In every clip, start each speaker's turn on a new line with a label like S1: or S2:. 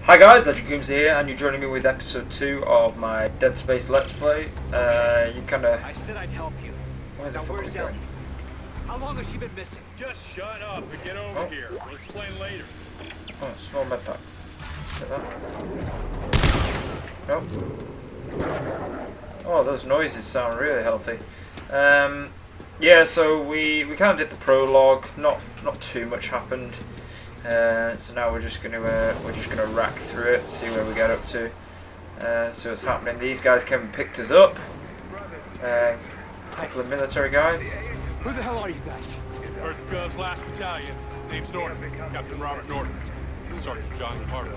S1: Hi guys, Legend here, and you're joining me with episode 2 of my Dead Space Let's Play. You kinda...
S2: I said I'd help you.
S1: Where the fuck are we going?
S2: How long has she been missing?
S3: Just shut up and get over here. We'll explain later.
S1: Oh, small med pack. Get that? Nope. Oh, those noises sound really healthy. Yeah, so we kind of did the prologue. Not too much happened. So now we're just gonna rack through it, see where we get up to, see what's happening. These guys came and picked us up. A couple of military guys.
S2: Who the hell are you guys?
S3: Earth Gov's last battalion. Name's Norton. Captain Robert Norton. Sergeant John Harder.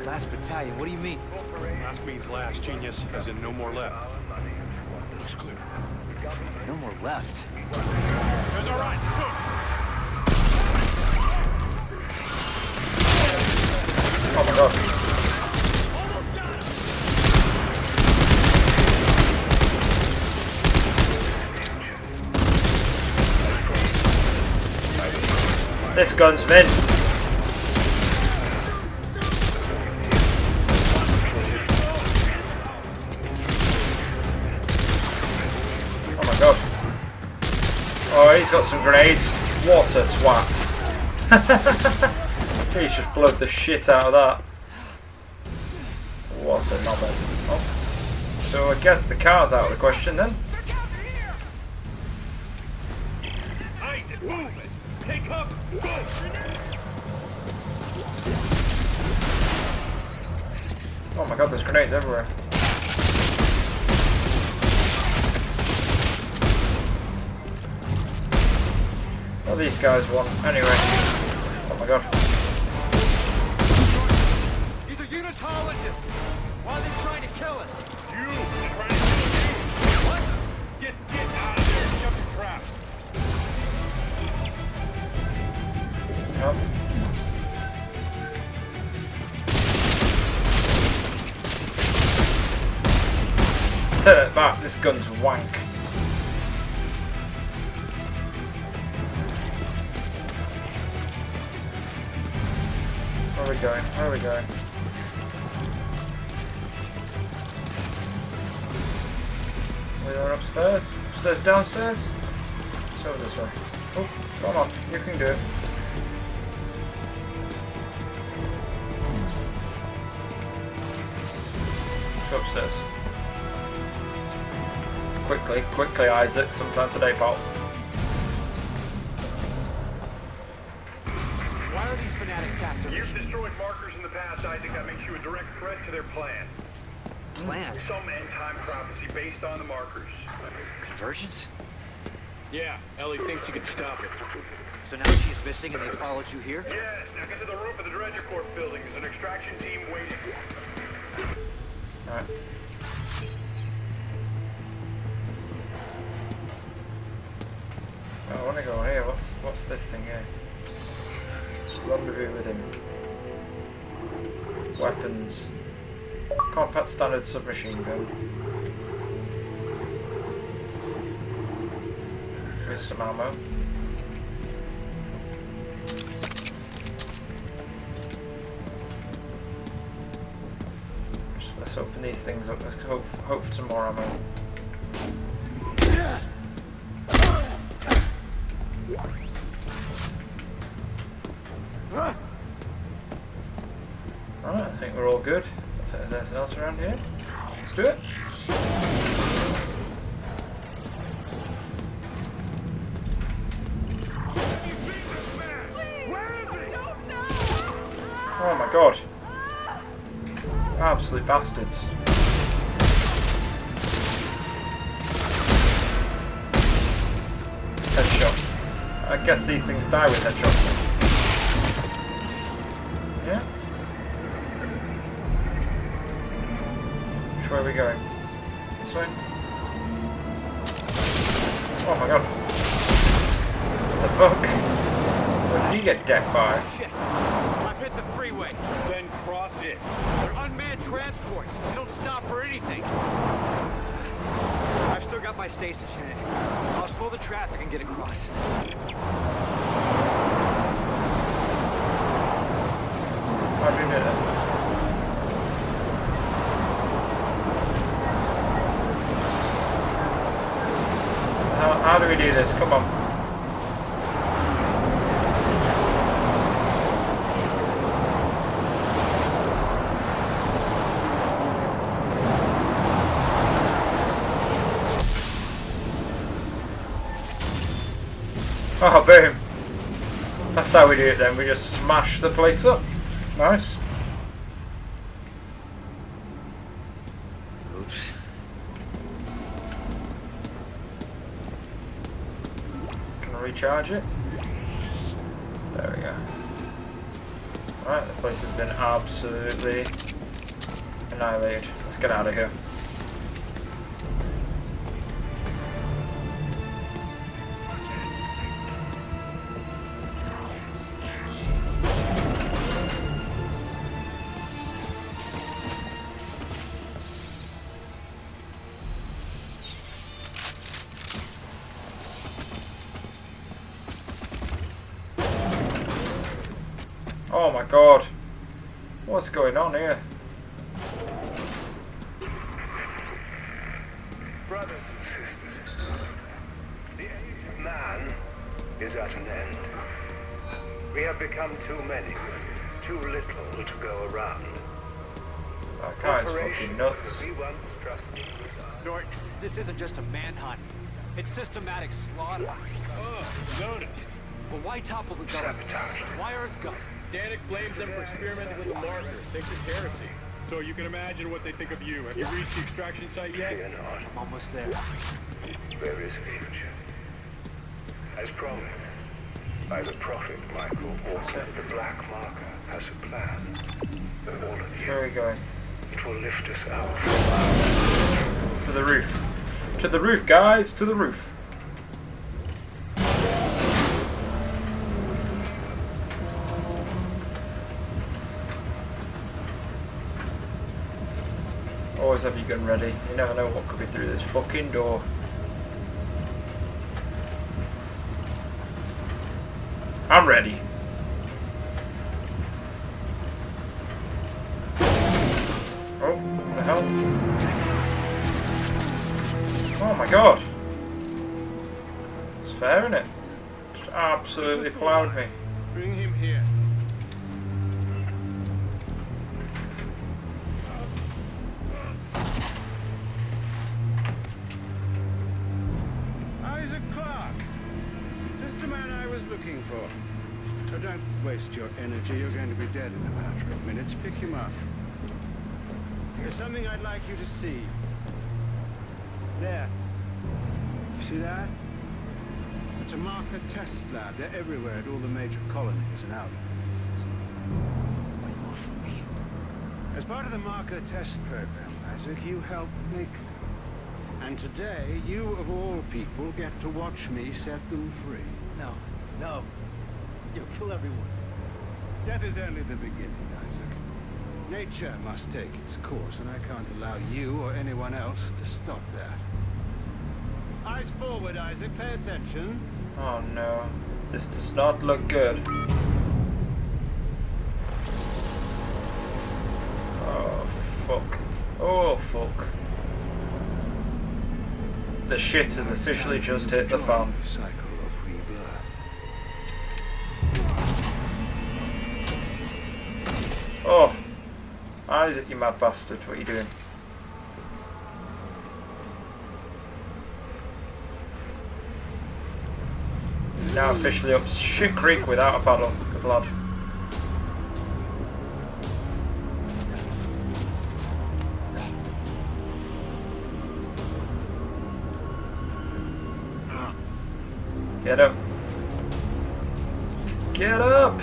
S2: Last battalion? What do you mean?
S3: Last means last, genius, as in no more left. Looks clear.
S2: No more left.
S3: That's all right.
S1: Oh my god. This gun's minced. Oh my god. Oh, he's got some grenades. What a twat. He's just blowed the shit out of that. What a knobber. Oh. So I guess the car's out of the question then.
S3: Take cover.
S1: Oh my god, there's grenades everywhere. What do these guys want anyway? Oh my god.
S2: These are unitologists. Why are they trying to kill us?
S3: You! They're trying to kill you! What? Get out of there and jump your crap!
S1: Nope. Take it back, this gun's wank. Where are we going? Where are we going? We're going upstairs? Upstairs, downstairs? It's over this way. Oh, come on, you can do it. Let's go upstairs. Quickly, Isaac, sometime today, pal.
S2: Why are these fanatics after me?
S4: You've destroyed markers in the past, Isaac. That makes you a direct threat to their plan.
S2: Plan?
S4: Some end-time prophecy based on the markers.
S2: Convergence?
S3: Yeah, Ellie thinks you can stop it.
S2: So now she's missing and they followed you here?
S4: Yes, now get to the roof of the Dredger Corp building. There's an extraction team waiting.
S1: Alright. I want to go here. What's this thing here? Rendezvous with him. Weapons. Compact standard submachine gun. With some ammo. Let's open these things up. Let's hope for some more ammo. Alright, I think we're all good. If there's anything else around here, let's do it. Oh my god. Absolute bastards. Headshot. I guess these things die with headshots. Yeah? Which way are we going? This way? Oh my god. What the fuck? Where did he get decked by?
S2: Shit. I've hit the freeway.
S3: Then cross it.
S2: They're unmanned transports. They don't stop for anything. I've still got my stasis unit. I'll slow the traffic and get across.
S1: How do we do that? we do this. Come on. Oh, boom. That's how we do it then. We just smash the place up. Nice.
S5: Oops.
S1: Can I recharge it? There we go. Alright, the place has been absolutely annihilated. Let's get out of here. Oh my god. What's going on here?
S4: Brothers and sisters, the age of man is at an end. We have become too many, too little to go around.
S1: That guy's fucking nuts.
S4: We once trusted.
S2: Norton, this isn't just a manhunt. It's systematic slaughter.
S3: Oh, noted.
S2: Well, why topple the government?
S4: Sabotage.
S2: Why Earth government?
S3: Danik blames them for experimenting with the marker. Thinks it's heresy. So you can imagine what they think of you. Have you reached the extraction site yet?
S4: Fear not.
S2: I'm almost there.
S4: There is a future. As promised by the prophet Michael Walker, the black marker has a plan for all of you.
S1: Where are we going?
S4: It will lift us out from
S1: To the roof. To the roof, guys! To the roof. Always have your gun ready. You never know what could be through this fucking door. I'm ready. Oh, what the hell? Oh my god. It's fair, isn't it? Just absolutely plowed me.
S3: Bring him here.
S6: Isaac Clarke. Just the man I was looking for. So don't waste your energy. You're going to be dead in a matter of minutes. Pick him up. There's something I'd like you to see. There. You see that? It's a marker test lab. They're everywhere at all the major colonies and outposts. What do you want from me? As part of the marker test program, Isaac, you helped make them. And today, you of all people get to watch me set them free.
S2: No, no. You'll kill everyone.
S6: Death is only the beginning, Isaac. Nature must take its course, and I can't allow you or anyone else to stop that. Eyes forward, Isaac. Pay attention.
S1: Oh no. This does not look good. Oh fuck. Oh fuck. The shit has officially just hit the fan.
S6: The cycle of rebirth.
S1: Oh. Isaac, you mad bastard. What are you doing? He's now officially up shit creek without a paddle. Good lad. Get up. Get up!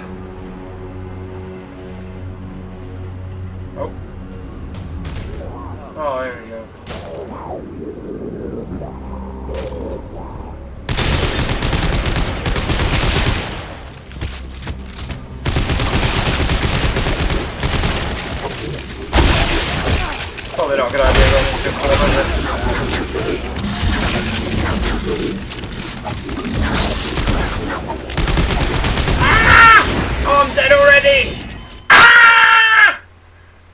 S1: Oh. Oh, there we go. Probably not a good idea going into a corner, is it? Ah! Oh, I'm dead already! Ah!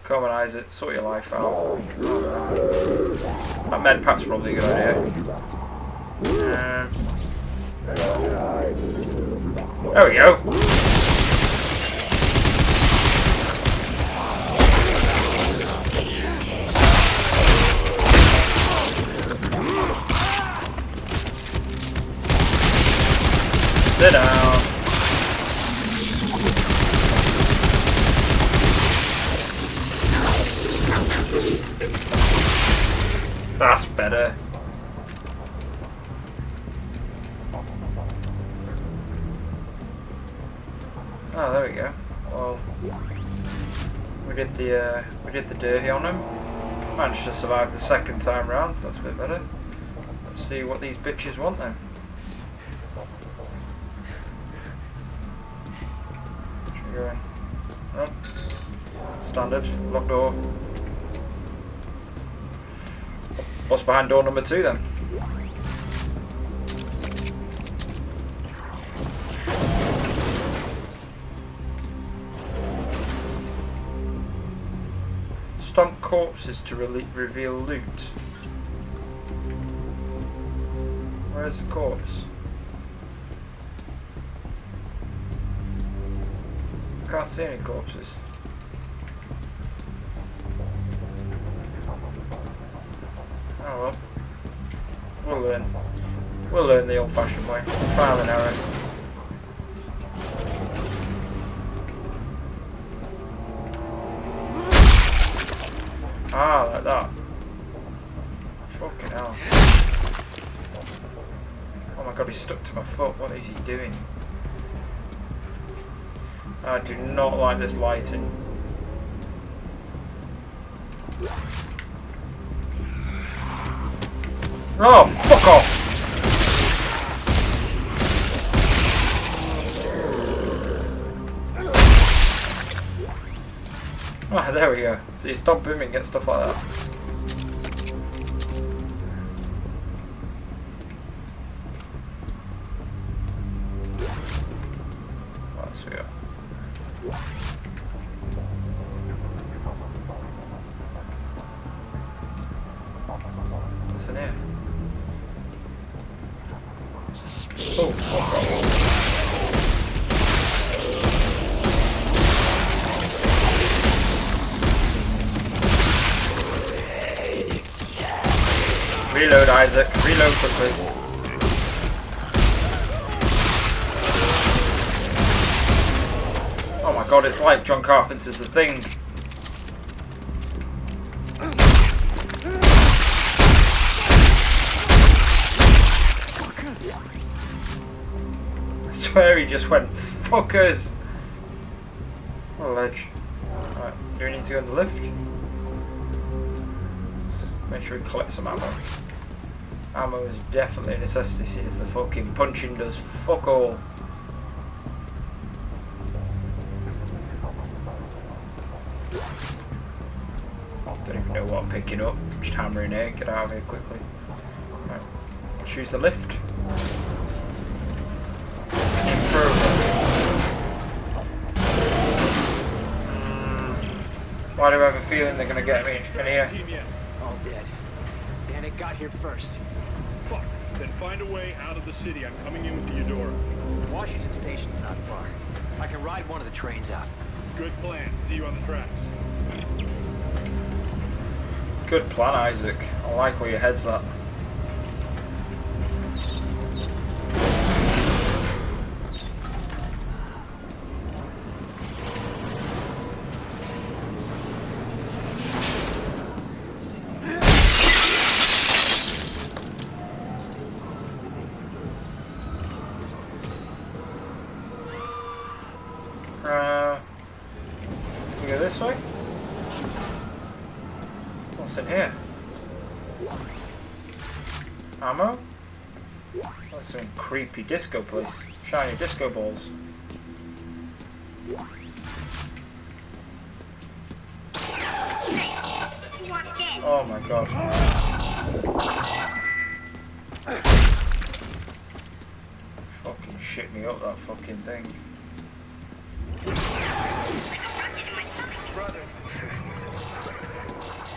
S1: Come on, Isaac, sort your life out. That med pack's probably a good idea. There we go. Sit down. That's better. Oh, there we go. Well, we did the dirty on him. Managed to survive the second time round, so that's a bit better. Let's see what these bitches want then. Should we go in? Oh. Standard, locked door. What's behind door number 2 then? Stomp corpses to reveal loot. Where's the corpse? I can't see any corpses. Oh well. We'll learn. We'll learn the old-fashioned way. Trial and error. Ah, like that. Fucking hell. Oh my god, he's stuck to my foot. What is he doing? I do not like this lighting. Oh, fuck off! Oh, there we go. So you stop booming, get stuff like that. What else we got? What's in here? Oh, fuck off. Reload, Isaac. Reload quickly. Oh my god, it's like John Carpenter's The Thing. I swear he just went, fuckers! What a ledge. Alright, do we need to go in the lift? Make sure we collect some ammo. Ammo is definitely a necessity since the fucking punching does fuck all. Don't even know what I'm picking up. Just hammering it. Get out of here quickly. Right. Let's use the lift. In progress. Why do I have a feeling they're gonna get me in here?
S2: All dead. And it got here first.
S3: Fuck. Then find a way out of the city. I'm coming in with the Eudora.
S2: Washington Station's not far. I can ride one of the trains out.
S3: Good plan. See you on the tracks.
S1: Good plan, Isaac. I like where your head's at. Can we go this way? What's in here? Ammo? That's some creepy disco place. Shiny disco balls. Oh my god. Fucking shit me up, that fucking thing.
S4: Brother,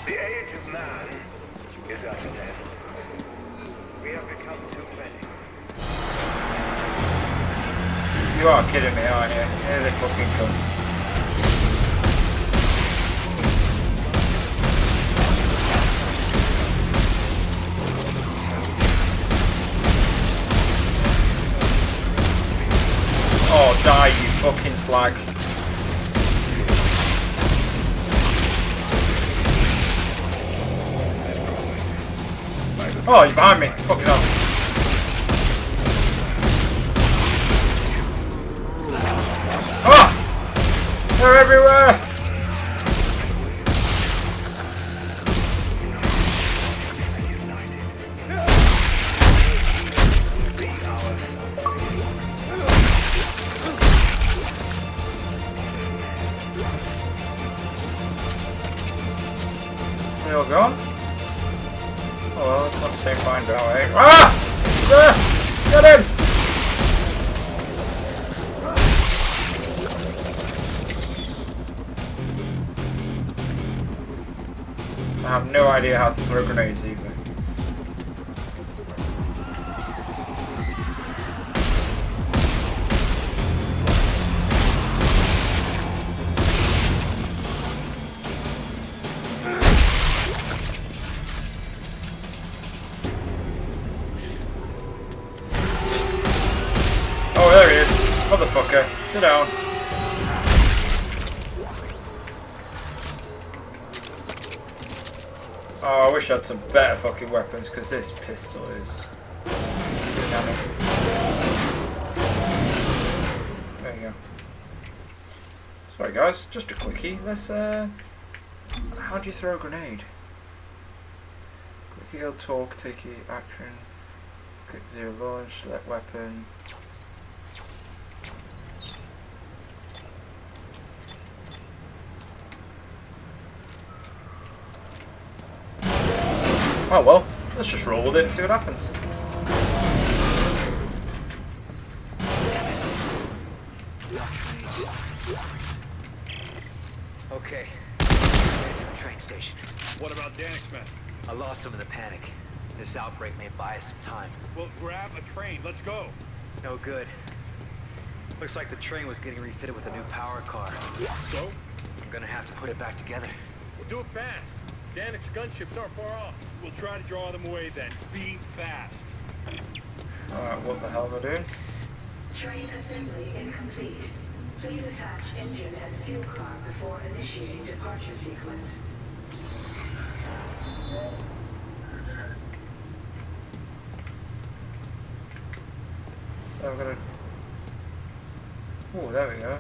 S4: the age of man is at an end. We have become too many.
S1: kidding me, aren't you? Here they fucking come. Oh, die, you fucking slag. Oh, you're behind me. Fucking hell. Oh! They're everywhere! They all gone? Oh well, let's not stay fine now, eh? Ah! Get him! I have no idea how to throw grenades either. Oh, there he is. Motherfucker. Sit down. Oh, I wish I had some better fucking weapons, because this pistol is... There you go. Sorry guys, just a quickie. Let's, how do you throw a grenade? Quickie, L talk, take action. Click 0 launch, select weapon. Oh well, let's just roll with it and see what happens.
S5: Okay. Headed to the train station.
S3: What about Danik's men?
S5: I lost some of the panic. This outbreak may buy us some time.
S3: Well, grab a train. Let's go.
S5: No good. Looks like the train was getting refitted with a new power car.
S3: So?
S5: I'm gonna have to put it back together.
S3: We'll do it fast. Danik's gunships aren't far off. We'll try to draw them away then. Be fast.
S1: Alright, what the hell am I doing?
S7: Train assembly incomplete. Please attach engine and fuel car before initiating departure sequence.
S1: So I'm gonna... Oh, there we go.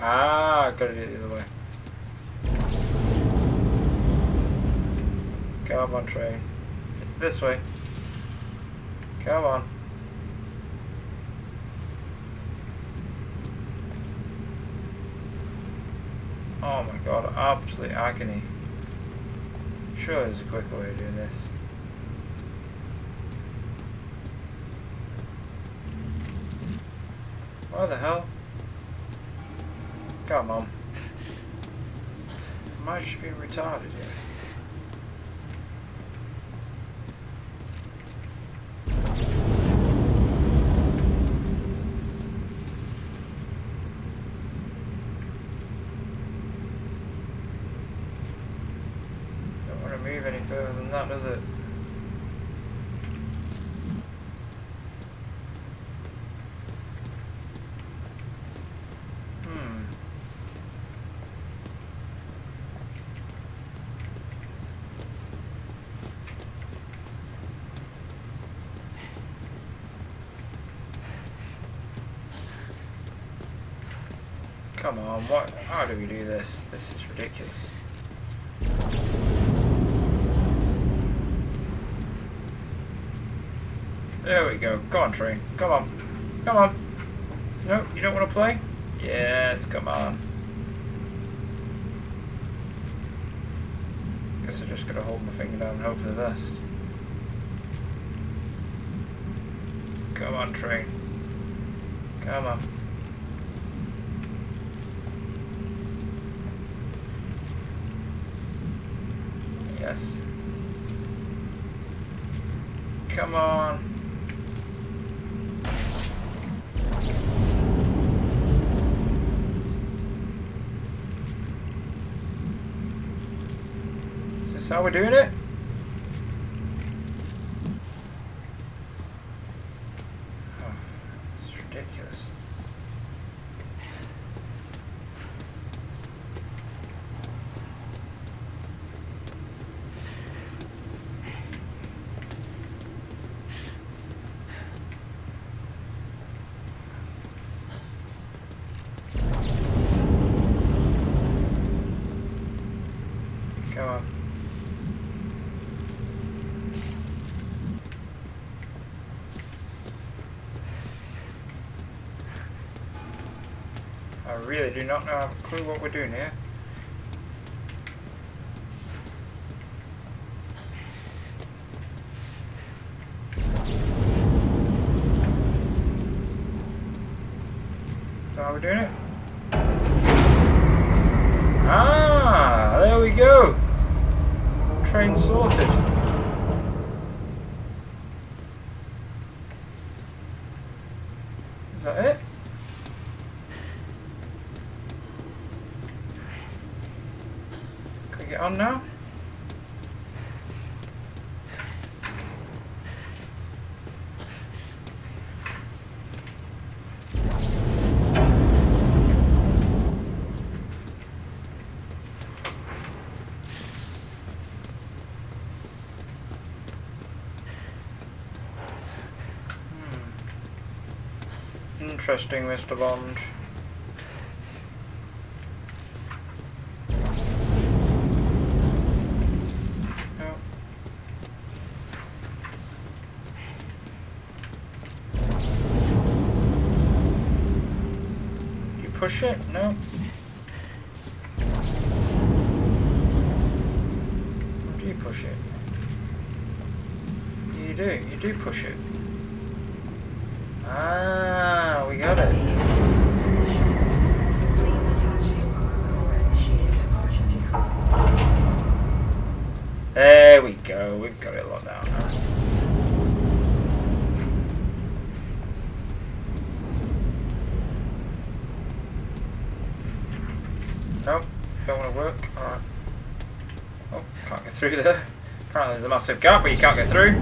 S1: Ah, gotta do it the other way. Come on, train. This way. Come on. Oh my god, absolute agony. Sure there's a quicker way of doing this. Why the hell? Come on. Am I just being retarded here? Don't want to move any further than that, does it? Come on, what? How do we do this? This is ridiculous. There we go. Go on, train. Come on. Come on. No, you don't want to play? Yes, come on. Guess I'm just gonna hold my finger down and hope for the best. Come on, train. Come on. Yes. Come on. Is this how we're doing it? Oh, it's ridiculous. Come on. I really do not know, have a clue what we're doing here. So how are we doing it? Ah, there we go. Train sorted. Is that it? Can we get on now? Interesting, Mr. Bond. Oh. You push it? No. Or do you push it? You do. You do push it. Ah, we got it.
S7: Please attach fuel car before initiating departure sequence.
S1: There we go. We've got it locked down now. Nope, don't want to work. Alright. Oh, can't get through there. Apparently there's a massive gap, but you can't get through.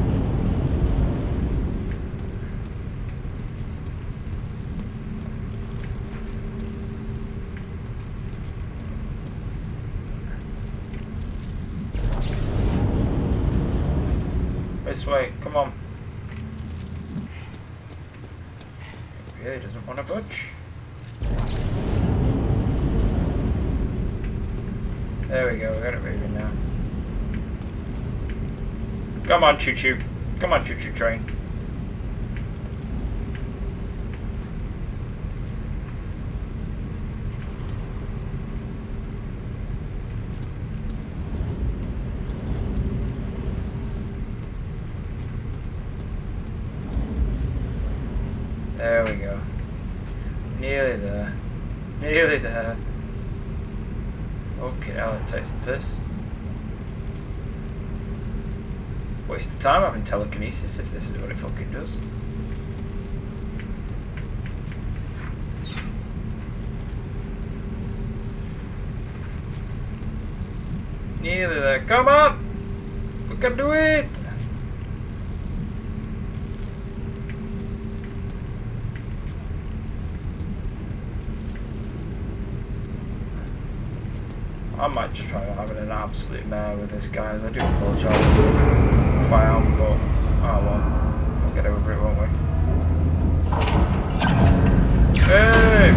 S1: This way, come on. He really doesn't want to budge. There we go, we got it moving now. Come on, choo-choo. Come on, choo-choo train. There we go. Nearly there. Nearly there. Okay, now it takes the piss. Waste of time having telekinesis if this is what it fucking does. Nearly there. Come on! We can do it! I might just be having an absolute mare with this, guys. I do apologise if I am, but oh well. We'll get over it, won't we? Hey!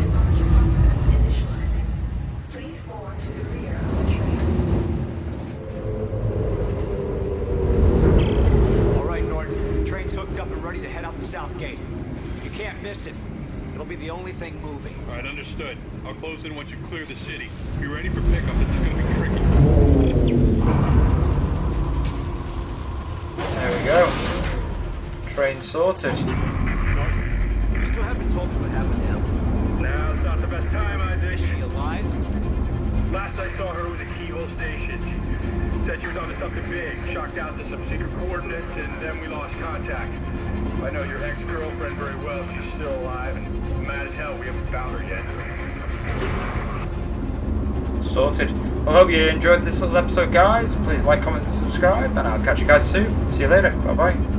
S7: Departure process initializing. Please board to the rear of the train.
S2: All right, Norton. Train's hooked up and ready to head out the south gate. You can't miss it. It'll be the only thing moving.
S3: All right, understood. I'll close in once you clear the city. Be ready for pickup. This is going to be tricky.
S1: There we go. Train sorted.
S2: Norton, you still haven't told me what happened to him.
S3: Now it's not the best time, I think.
S2: Is she alive?
S3: Last I saw her was at Keyhole Station. Said she was onto something big, shocked out to some secret coordinates, and then we lost contact. I know your ex-girlfriend very well. She's still alive, and mad as hell we haven't found her yet.
S1: Sorted. Well, I hope you enjoyed this little episode, guys. Please like, comment, and subscribe, and I'll catch you guys soon. See you later. Bye-bye.